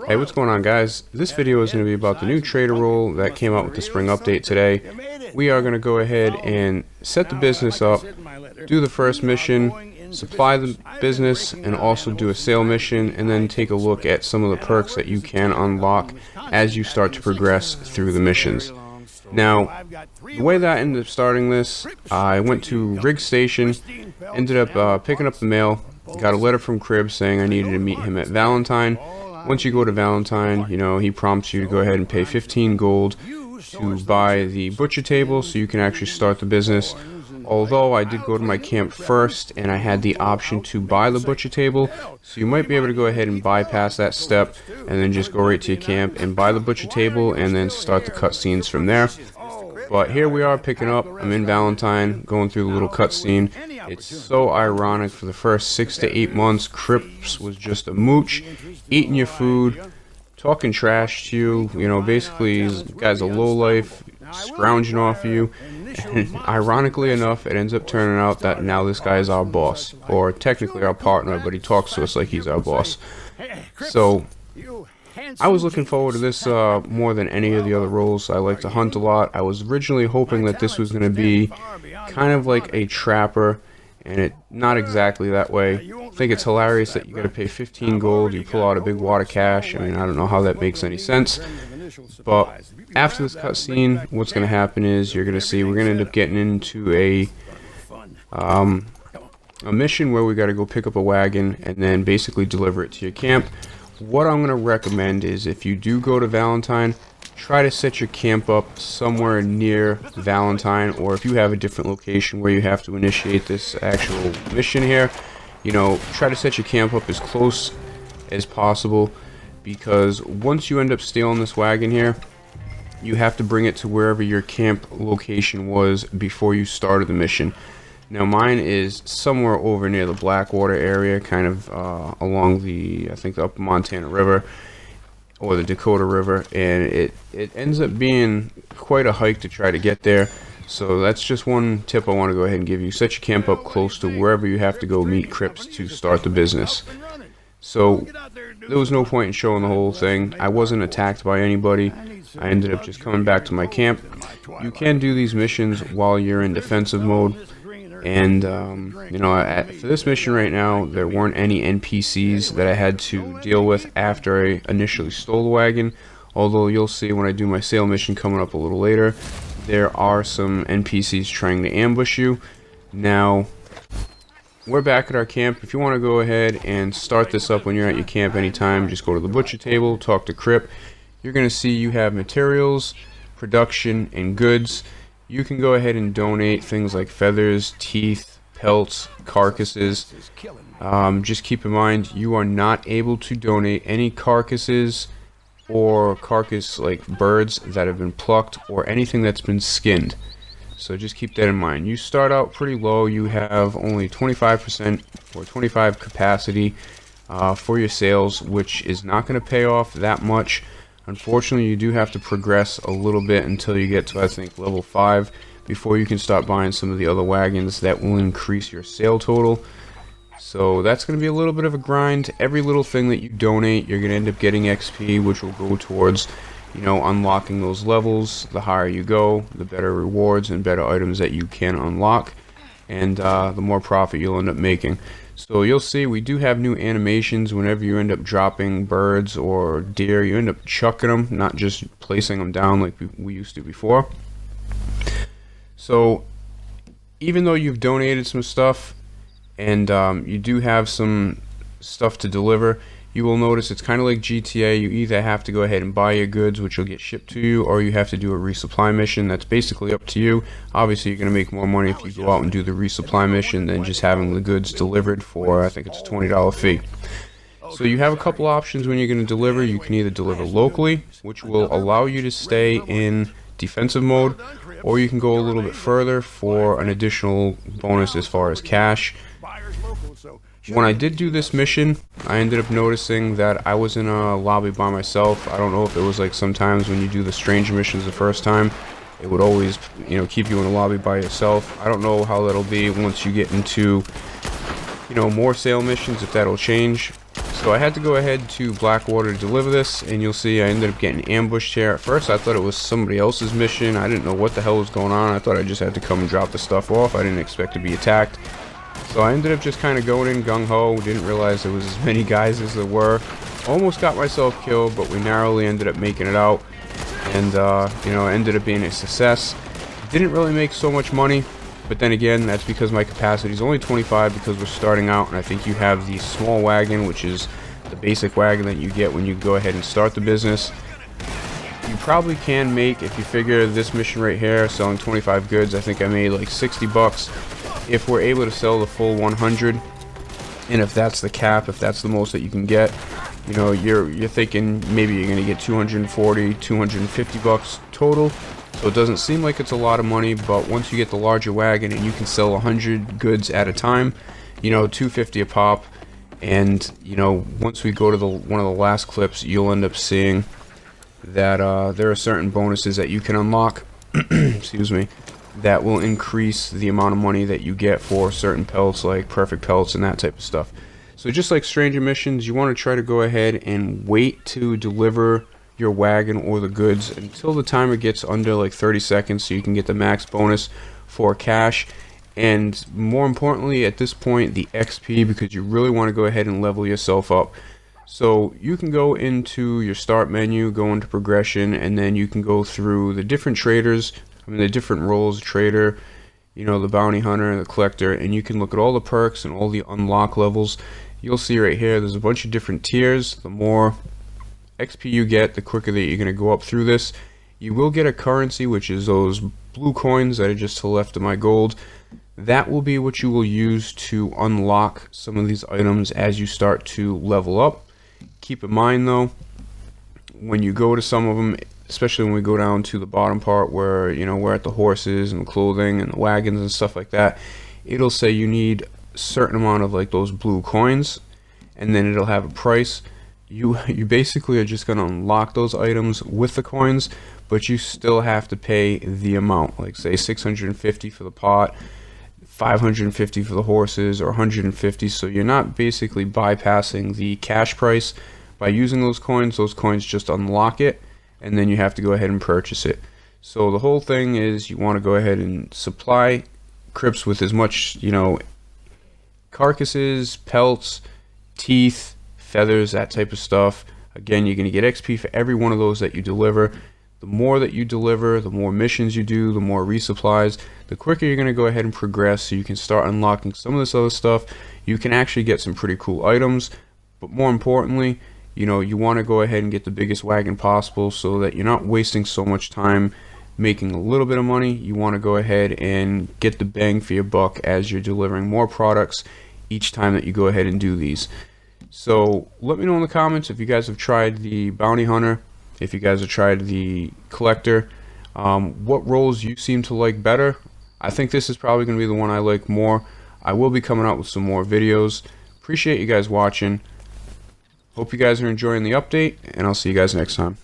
Hey, what's going on, guys? This video is going to be about the new trader role that came out with the spring update today. We are going to go ahead and set the business up, do the first mission, supply the business, and also do a sale mission, and then take a look at some of the perks that you can unlock as you start to progress through the missions. Now, the way that I ended up starting this, I went to Rig Station, ended up picking up the mail, got a letter from Crib saying I needed to meet him at Valentine. Once you go to Valentine, you know, he prompts you to go ahead and pay 15 gold to buy the butcher table so you can actually start the business. Although I did go to my camp first and I had the option to buy the butcher table, so you might be able to go ahead and bypass that step and then just go right to your camp and buy the butcher table and then start the cutscenes from there. But here we are picking up. I'm in Valentine, going through the little cutscene. It's so ironic. For the first 6 to 8 months, Crips was just a mooch, eating your food, talking trash to you. You know, basically, this guy's a lowlife, scrounging off you. And ironically enough, it ends up turning out that now this guy is our boss, or technically our partner, but he talks to us like he's our boss. So I was looking forward to this more than any of the other roles. I like to hunt a lot. I was originally hoping that this was going to be kind of like a trapper, and it not exactly that way. I think it's hilarious that you got to pay 15 gold, you pull out a big wad of cash. I mean, I don't know how that makes any sense. But after this cutscene, what's going to happen is you're going to see we're going to end up getting into a mission where we got to go pick up a wagon and then basically deliver it to your camp. What I'm going to recommend is if you do go to Valentine, try to set your camp up somewhere near Valentine, or if you have a different location where you have to initiate this actual mission here, you know, try to set your camp up as close as possible, because once you end up stealing this wagon here, you have to bring it to wherever your camp location was before you started the mission. Now mine is somewhere over near the Blackwater area, kind of along the, I think, the Upper Montana River or the Dakota River, and it ends up being quite a hike to try to get there. So that's just one tip I want to go ahead and give you. Set your camp up close to wherever you have to go meet Crips to start the business. So there was no point in showing the whole thing. I wasn't attacked by anybody. I ended up just coming back to my camp. You can do these missions while you're in defensive mode. And, you know, for this mission right now, there weren't any NPCs that I had to deal with after I initially stole the wagon. Although you'll see when I do my sale mission coming up a little later, there are some NPCs trying to ambush you. Now, we're back at our camp. If you want to go ahead and start this up when you're at your camp anytime, just go to the butcher table, talk to Crip. You're going to see you have materials, production, and goods. You can go ahead and donate things like feathers, teeth, pelts, carcasses. Just keep in mind, you are not able to donate any carcasses or carcass like birds that have been plucked or anything that's been skinned. So just keep that in mind. You start out pretty low. You have only 25% or 25 capacity for your sales, which is not going to pay off that much. Unfortunately, you do have to progress a little bit until you get to, I think, level 5 before you can start buying some of the other wagons that will increase your sale total. So that's going to be a little bit of a grind. Every little thing that you donate, you're going to end up getting XP, which will go towards, you know, unlocking those levels. The higher you go, the better rewards and better items that you can unlock, and the more profit you'll end up making. So you'll see we do have new animations. Whenever you end up dropping birds or deer, you end up chucking them, not just placing them down like we used to before. So even though you've donated some stuff and you do have some stuff to deliver, you will notice it's kind of like GTA. You either have to go ahead and buy your goods, which will get shipped to you, or you have to do a resupply mission. That's basically up to you. Obviously, you're going to make more money if you go out and do the resupply mission than just having the goods delivered for, I think it's a $20 fee. So you have a couple options when you're going to deliver. You can either deliver locally, which will allow you to stay in defensive mode, or you can go a little bit further for an additional bonus as far as cash. When I did do this mission, I ended up noticing that I was in a lobby by myself. I don't know if it was like sometimes when you do the strange missions the first time, it would always, you know, keep you in a lobby by yourself. I don't know how that'll be once you get into, you know, more sale missions, if that'll change. So I had to go ahead to Blackwater to deliver this, and you'll see I ended up getting ambushed here. At first I thought it was somebody else's mission. I didn't know what the hell was going on. I thought I just had to come and drop the stuff off. I didn't expect to be attacked. So I ended up just kind of going in gung-ho. Didn't realize there was as many guys as there were. Almost got myself killed, but we narrowly ended up making it out. And, you know, ended up being a success. Didn't really make so much money. But then again, that's because my capacity is only 25 because we're starting out, and I think you have the small wagon, which is the basic wagon that you get when you go ahead and start the business. You probably can make, if you figure this mission right here, selling 25 goods, I think I made like 60 bucks. If we're able to sell the full 100, and if that's the cap, if that's the most that you can get, you know, you're thinking maybe you're going to get 240, 250 bucks total. So it doesn't seem like it's a lot of money, but once you get the larger wagon and you can sell 100 goods at a time, you know, 250 a pop, and you know, once we go to one of the last clips, you'll end up seeing that there are certain bonuses that you can unlock, excuse me, that will increase the amount of money that you get for certain pelts, like perfect pelts and that type of stuff. So just like stranger missions, you want to try to go ahead and wait to deliver your wagon or the goods until the timer gets under like 30 seconds so you can get the max bonus for cash, and more importantly at this point the XP, because you really want to go ahead and level yourself up. So you can go into your start menu, go into progression, and then you can go through the different traders, I mean the different roles, trader, you know, the bounty hunter, the collector, and you can look at all the perks and all the unlock levels. You'll see right here there's a bunch of different tiers. The more XP you get, the quicker that you're going to go up through this. You will get a currency, which is those blue coins that are just to the left of my gold. That will be what you will use to unlock some of these items as you start to level up. Keep in mind though, when you go to some of them, especially when we go down to the bottom part where, you know, we're at the horses and the clothing and the wagons and stuff like that, it'll say you need a certain amount of like those blue coins, and then it'll have a price. You basically are just going to unlock those items with the coins, but you still have to pay the amount, like say 650 for the pot, 550 for the horses, or 150. So you're not basically bypassing the cash price by using those coins. Those coins just unlock it, and then you have to go ahead and purchase it. So the whole thing is you want to go ahead and supply crypts with as much, you know, carcasses, pelts, teeth, feathers, that type of stuff. Again, you're going to get XP for every one of those that you deliver. The more that you deliver, the more missions you do, the more resupplies, the quicker you're going to go ahead and progress, so you can start unlocking some of this other stuff. You can actually get some pretty cool items, but more importantly, you know, you want to go ahead and get the biggest wagon possible so that you're not wasting so much time making a little bit of money. You want to go ahead and get the bang for your buck as you're delivering more products each time that you go ahead and do these. So let me know in the comments if you guys have tried the bounty hunter, if you guys have tried the collector, what roles you seem to like better. I think this is probably going to be the one I like more. I will be coming out with some more videos. Appreciate you guys watching. Hope you guys are enjoying the update, and I'll see you guys next time.